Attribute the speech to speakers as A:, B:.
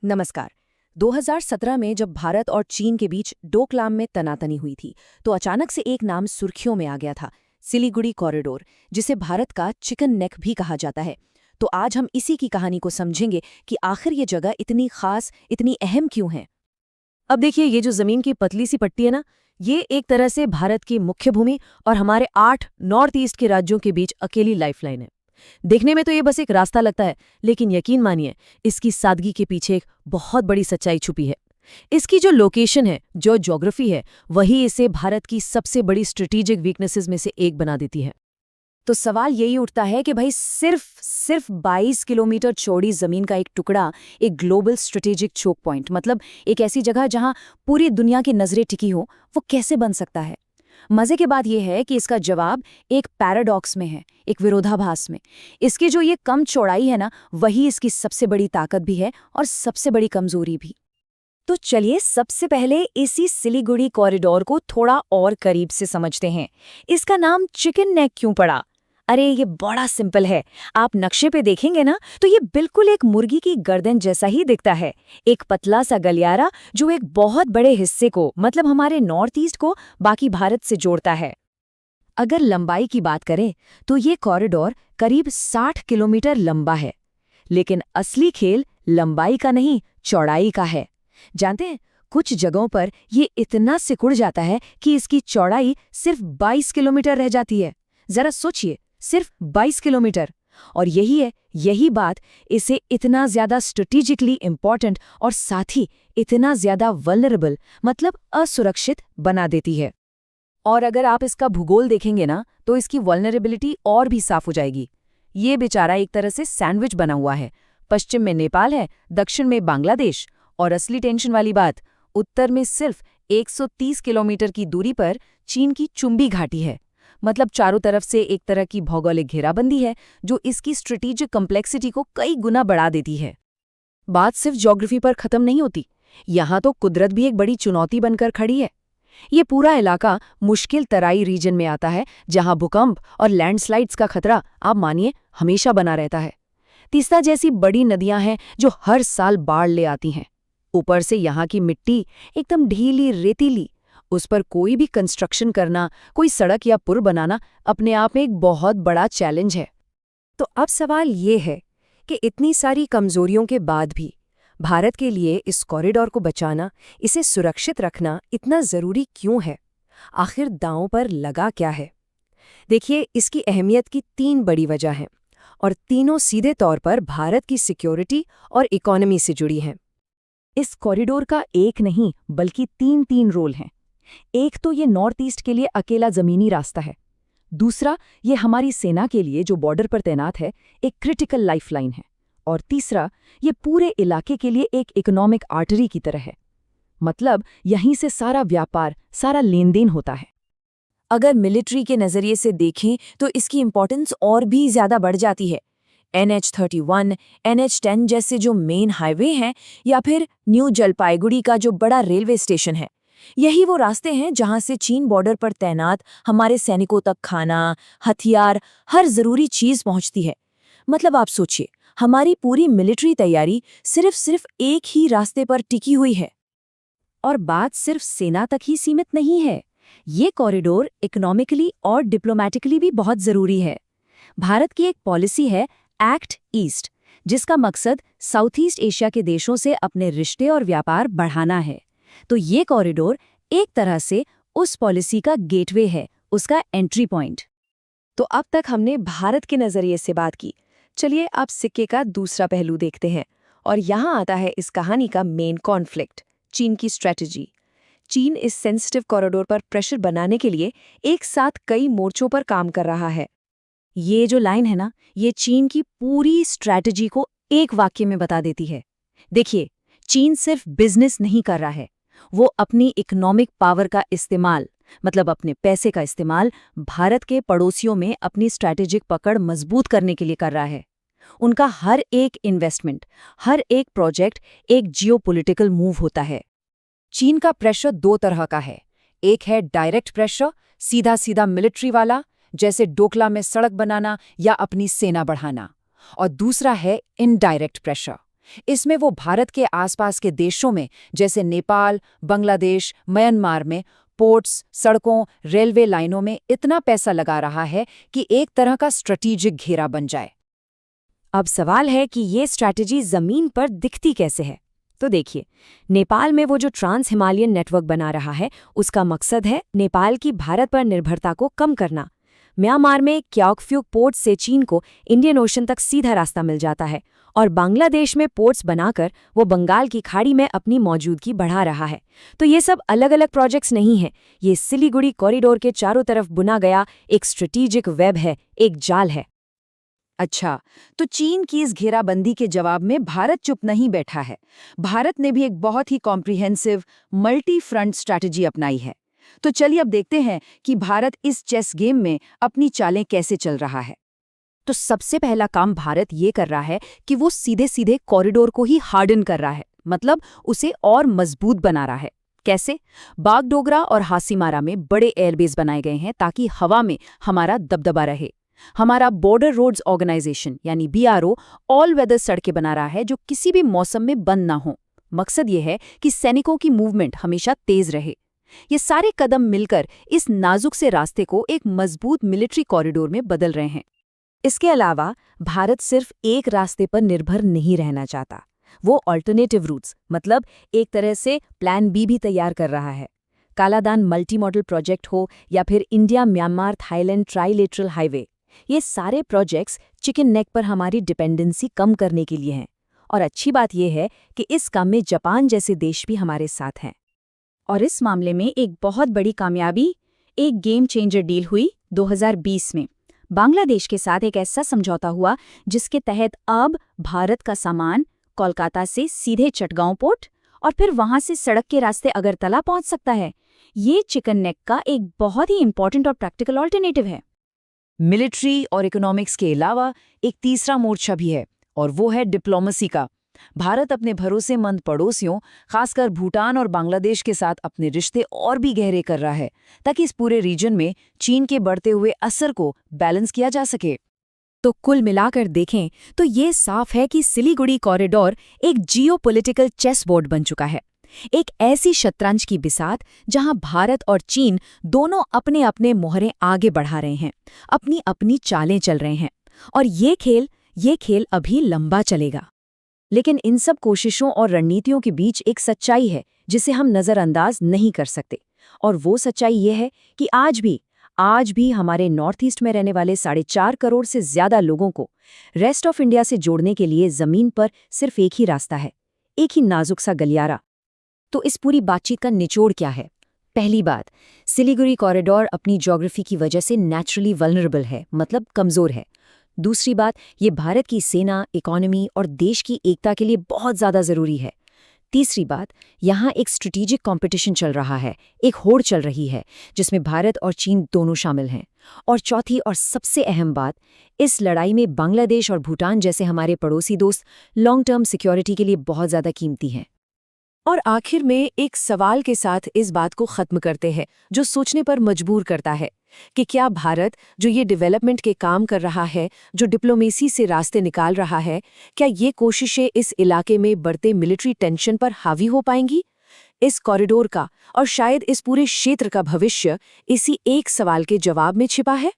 A: नमस्कार। 2017 में जब भारत और चीन के बीच डोकलाम में तनातनी हुई थी, तो अचानक से एक नाम सुर्खियों में आ गया था, सिलीगुड़ी कॉरिडोर, जिसे भारत का चिकन नेक भी कहा जाता है। तो आज हम इसी की कहानी को समझेंगे कि आखिर ये जगह इतनी खास, इतनी अहम क्यों है। अब देखिए, ये जो जमीन की पतली सी पट्टी है ना, ये एक तरह से भारत की मुख्य भूमि और हमारे 8 नॉर्थ ईस्ट के राज्यों के बीच अकेली लाइफलाइन है। देखने में तो ये बस एक रास्ता लगता है, लेकिन यकीन मानिए, इसकी सादगी के पीछे एक बहुत बड़ी सच्चाई छुपी है। इसकी जो लोकेशन है, जो ज्योग्राफी है, वही इसे भारत की सबसे बड़ी स्ट्रेटेजिक वीकनेसेस में से एक बना देती है। तो सवाल यही उठता है कि भाई सिर्फ 22 किलोमीटर चौड़ी जमीन का एक टुकड़ा एक ग्लोबल स्ट्रेटेजिक चोक पॉइंट, मतलब एक ऐसी जगह जहां पूरी दुनिया की नजरें टिकी हो, वो कैसे बन सकता है। मजे की बात यह है कि इसका जवाब एक पैराडॉक्स में है, एक विरोधाभास में। इसकी जो ये कम चौड़ाई है ना, वही इसकी सबसे बड़ी ताकत भी है और सबसे बड़ी कमजोरी भी। तो चलिए सबसे पहले इसी सिलीगुड़ी कॉरिडोर को थोड़ा और करीब से समझते हैं। इसका नाम चिकन नेक क्यों पड़ा? अरे ये बड़ा सिंपल है। आप नक्शे पे देखेंगे ना, तो ये बिल्कुल एक मुर्गी की गर्दन जैसा ही दिखता है। एक पतला सा गलियारा जो एक बहुत बड़े हिस्से को, मतलब हमारे नॉर्थ ईस्ट को, बाकी भारत से जोड़ता है। अगर लंबाई की बात करें तो ये कॉरिडोर करीब 60 किलोमीटर लंबा है। लेकिन असली खेल लंबाई का नहीं, चौड़ाई का है। जानते हैं, कुछ जगहों पर ये इतना सिकुड़ जाता है कि इसकी चौड़ाई सिर्फ 22 किलोमीटर रह जाती है। जरा सोचिए, सिर्फ 22 किलोमीटर। और यही बात इसे इतना ज्यादा स्ट्रेटेजिकली इंपॉर्टेंट और साथ ही इतना ज्यादा वल्नरेबल, मतलब असुरक्षित बना देती है। और अगर आप इसका भूगोल देखेंगे ना, तो इसकी वल्नरेबिलिटी और भी साफ हो जाएगी। ये बेचारा एक तरह से सैंडविच बना हुआ है। पश्चिम में नेपाल है, दक्षिण में बांग्लादेश, और असली टेंशन वाली बात, उत्तर में सिर्फ 130 किलोमीटर की दूरी पर चीन की चुंबी घाटी है। मतलब चारों तरफ से एक तरह की भौगोलिक घेराबंदी है, जो इसकी स्ट्रेटेजिक कॉम्प्लेक्सिटी को कई गुना बढ़ा देती है। बात सिर्फ ज्योग्राफी पर खत्म नहीं होती, यहाँ तो कुदरत भी एक बड़ी चुनौती बनकर खड़ी है। ये पूरा इलाका मुश्किल तराई रीजन में आता है, जहां भूकंप और लैंडस्लाइड्स का खतरा, आप मानिए, हमेशा बना रहता है। तीस्ता जैसी बड़ी नदियां हैं जो हर साल बाढ़ ले आती हैं। ऊपर से यहाँ की मिट्टी एकदम ढीली, रेतीली। उस पर कोई भी कंस्ट्रक्शन करना, कोई सड़क या पुल बनाना अपने आप में एक बहुत बड़ा चैलेंज है। तो अब सवाल ये है कि इतनी सारी कमजोरियों के बाद भी भारत के लिए इस कॉरिडोर को बचाना, इसे सुरक्षित रखना इतना जरूरी क्यों है? आखिर दांव पर लगा क्या है? देखिए, इसकी अहमियत की 3 बड़ी वजह हैं, और तीनों सीधे तौर पर भारत की सिक्योरिटी और इकोनॉमी से जुड़ी हैं। इस कॉरिडोर का एक नहीं बल्कि 3 रोल हैं। एक तो ये नॉर्थ ईस्ट के लिए अकेला जमीनी रास्ता है। दूसरा, ये हमारी सेना के लिए जो बॉर्डर पर तैनात है, एक क्रिटिकल लाइफलाइन है। और तीसरा, ये पूरे इलाके के लिए एक इकोनॉमिक आर्टरी की तरह है। मतलब यहीं से सारा व्यापार, सारा लेनदेन होता है। अगर मिलिट्री के नजरिए से देखें तो इसकी इंपॉर्टेंस और भी ज्यादा बढ़ जाती है। NH-31, NH-10 जैसे जो मेन हाईवे हैं, या फिर न्यू जलपाईगुड़ी का जो बड़ा रेलवे स्टेशन है, यही वो रास्ते हैं जहां से चीन बॉर्डर पर तैनात हमारे सैनिकों तक खाना, हथियार, हर जरूरी चीज पहुंचती है। मतलब आप सोचिए, हमारी पूरी मिलिट्री तैयारी सिर्फ एक ही रास्ते पर टिकी हुई है। और बात सिर्फ सेना तक ही सीमित नहीं है। ये कॉरिडोर इकोनॉमिकली और डिप्लोमैटिकली भी बहुत जरूरी है। भारत की एक पॉलिसी है, एक्ट ईस्ट, जिसका मकसद साउथ ईस्ट एशिया के देशों से अपने रिश्ते और व्यापार बढ़ाना है। तो ये कॉरिडोर एक तरह से उस पॉलिसी का गेटवे है, उसका एंट्री पॉइंट। तो अब तक हमने भारत के नजरिए से बात की। चलिए अब सिक्के का दूसरा पहलू देखते हैं, और यहाँ आता है इस कहानी का मेन कॉन्फ्लिक्ट, चीन की स्ट्रेटजी। चीन इस सेंसिटिव कॉरिडोर पर प्रेशर बनाने के लिए एक साथ कई मोर्चों पर काम कर रहा है। ये जो लाइन है ना, ये चीन की पूरी स्ट्रैटेजी को एक वाक्य में बता देती है। देखिए, चीन सिर्फ बिजनेस नहीं कर रहा है, वो अपनी इकोनॉमिक पावर का इस्तेमाल, मतलब अपने पैसे का इस्तेमाल, भारत के पड़ोसियों में अपनी स्ट्रैटेजिक पकड़ मजबूत करने के लिए कर रहा है। उनका हर एक इन्वेस्टमेंट, हर एक प्रोजेक्ट एक जियोपॉलिटिकल मूव होता है। चीन का प्रेशर 2 तरह का है। एक है डायरेक्ट प्रेशर, सीधा सीधा मिलिट्री वाला, जैसे डोकला में सड़क बनाना या अपनी सेना बढ़ाना। और दूसरा है इनडायरेक्ट प्रेशर, इसमें वो भारत के आसपास के देशों में जैसे नेपाल, बांग्लादेश, म्यांमार में पोर्ट्स, सड़कों, रेलवे लाइनों में इतना पैसा लगा रहा है कि एक तरह का स्ट्रेटेजिक घेरा बन जाए।
B: अब सवाल है कि ये स्ट्रैटेजी जमीन पर दिखती कैसे है। तो देखिए, नेपाल में वो जो ट्रांस हिमालयन नेटवर्क बना रहा है, उसका मकसद है नेपाल की भारत पर निर्भरता को कम करना। म्यांमार में क्याओकफ्यूक पोर्ट से चीन को इंडियन ओशन तक सीधा रास्ता मिल जाता है, और बांग्लादेश में पोर्ट्स बनाकर वो बंगाल की खाड़ी में अपनी मौजूदगी बढ़ा रहा है। तो ये सब अलग अलग प्रोजेक्ट्स नहीं हैं, ये सिलीगुड़ी कॉरिडोर के चारों तरफ बुना गया एक स्ट्रेटेजिक वेब है, एक जाल है।
A: अच्छा, तो चीन की इस घेराबंदी के जवाब में भारत चुप नहीं बैठा है। भारत ने भी एक बहुत ही कॉम्प्रिहेंसिव मल्टी फ्रंट स्ट्रैटेजी अपनाई है। तो चलिए अब देखते हैं कि भारत इस चेस गेम में अपनी चालें कैसे चल रहा है।
B: तो सबसे पहला काम भारत ये कर रहा है कि वो सीधे सीधे कॉरिडोर को ही हार्डन कर रहा है, मतलब उसे और मजबूत बना रहा है। कैसे? बागडोगरा और हासीमारा में बड़े एयरबेस बनाए गए हैं ताकि हवा में हमारा दबदबा रहे। हमारा बॉर्डर रोड्स ऑर्गेनाइजेशन यानी BRO ऑल वेदर सड़कें बना रहा है जो किसी भी मौसम में बंद ना हो। मकसद ये है कि सैनिकों की मूवमेंट हमेशा तेज रहे। ये सारे कदम मिलकर इस नाजुक से रास्ते को एक मजबूत मिलिट्री कॉरिडोर में बदल रहे हैं। इसके अलावा भारत सिर्फ एक रास्ते पर निर्भर नहीं रहना चाहता, वो ऑल्टरनेटिव रूट्स मतलब एक तरह से प्लान B भी तैयार कर रहा है। कालादान मल्टी मॉडल प्रोजेक्ट हो या फिर India Myanmar Thailand trilateral highway, ये सारे प्रोजेक्ट्स चिकन नेक पर हमारी डिपेंडेंसी कम करने के लिए हैं। और अच्छी बात यह है कि इस काम में जापान जैसे देश भी हमारे साथ हैं। और इस मामले में एक बहुत बड़ी कामयाबी, एक गेम चेंजर डील हुई 2020 में। बांग्लादेश के साथ एक ऐसा समझौता हुआ जिसके तहत अब भारत का सामान कोलकाता से सीधे चटगांव पोर्ट और फिर वहां से सड़क के रास्ते अगरतला पहुंच सकता है। ये चिकन नेक का एक बहुत ही इंपॉर्टेंट और प्रैक्टिकल ऑल्टरनेटिव है।
A: मिलिट्री और इकोनॉमिक्स के अलावा एक तीसरा मोर्चा भी है, और वो है डिप्लोमेसी का। भारत अपने भरोसेमंद पड़ोसियों, खासकर भूटान और बांग्लादेश के साथ अपने रिश्ते और भी गहरे कर रहा है ताकि इस पूरे रीजन में चीन के बढ़ते हुए असर को बैलेंस किया जा सके।
B: तो कुल मिलाकर देखें तो ये साफ है कि सिलीगुड़ी कॉरिडोर एक जियोपॉलिटिकल चेस बोर्ड बन चुका है, एक ऐसी शतरंज की बिसात जहां भारत और चीन दोनों अपने अपने मोहरें आगे बढ़ा रहे हैं, अपनी अपनी चालें चल रहे हैं। और ये खेल अभी लंबा चलेगा। लेकिन इन सब कोशिशों और रणनीतियों के बीच एक सच्चाई है जिसे हम नज़रअंदाज नहीं कर सकते, और वो सच्चाई ये है कि आज भी हमारे नॉर्थ ईस्ट में रहने वाले 4.5 करोड़ से ज्यादा लोगों को रेस्ट ऑफ इंडिया से जोड़ने के लिए जमीन पर सिर्फ एक ही रास्ता है, एक ही नाजुक सा गलियारा। तो इस पूरी बातचीत का निचोड़ क्या है? पहली बात, सिलीगुड़ी कॉरिडोर अपनी ज्योग्राफी की वजह से नेचुरली वल्नरेबल है, मतलब कमजोर है। दूसरी बात, ये भारत की सेना, इकोनॉमी और देश की एकता के लिए बहुत ज़्यादा ज़रूरी है। तीसरी बात, यहाँ एक स्ट्रेटेजिक कंपटीशन चल रहा है, एक होड़ चल रही है जिसमें भारत और चीन दोनों शामिल हैं। और चौथी और सबसे अहम बात, इस लड़ाई में बांग्लादेश और भूटान जैसे हमारे पड़ोसी दोस्त लॉन्ग टर्म सिक्योरिटी के लिए बहुत ज़्यादा कीमती हैं। और आखिर में एक सवाल के साथ इस बात को ख़त्म करते हैं जो सोचने पर मजबूर करता है कि क्या भारत जो ये डेवलपमेंट के काम कर रहा है, जो डिप्लोमेसी से रास्ते निकाल रहा है, क्या ये कोशिशें इस इलाके में बढ़ते मिलिट्री टेंशन पर हावी हो पाएंगी? इस कॉरिडोर का और शायद इस पूरे क्षेत्र का भविष्य इसी एक सवाल के जवाब में छिपा है।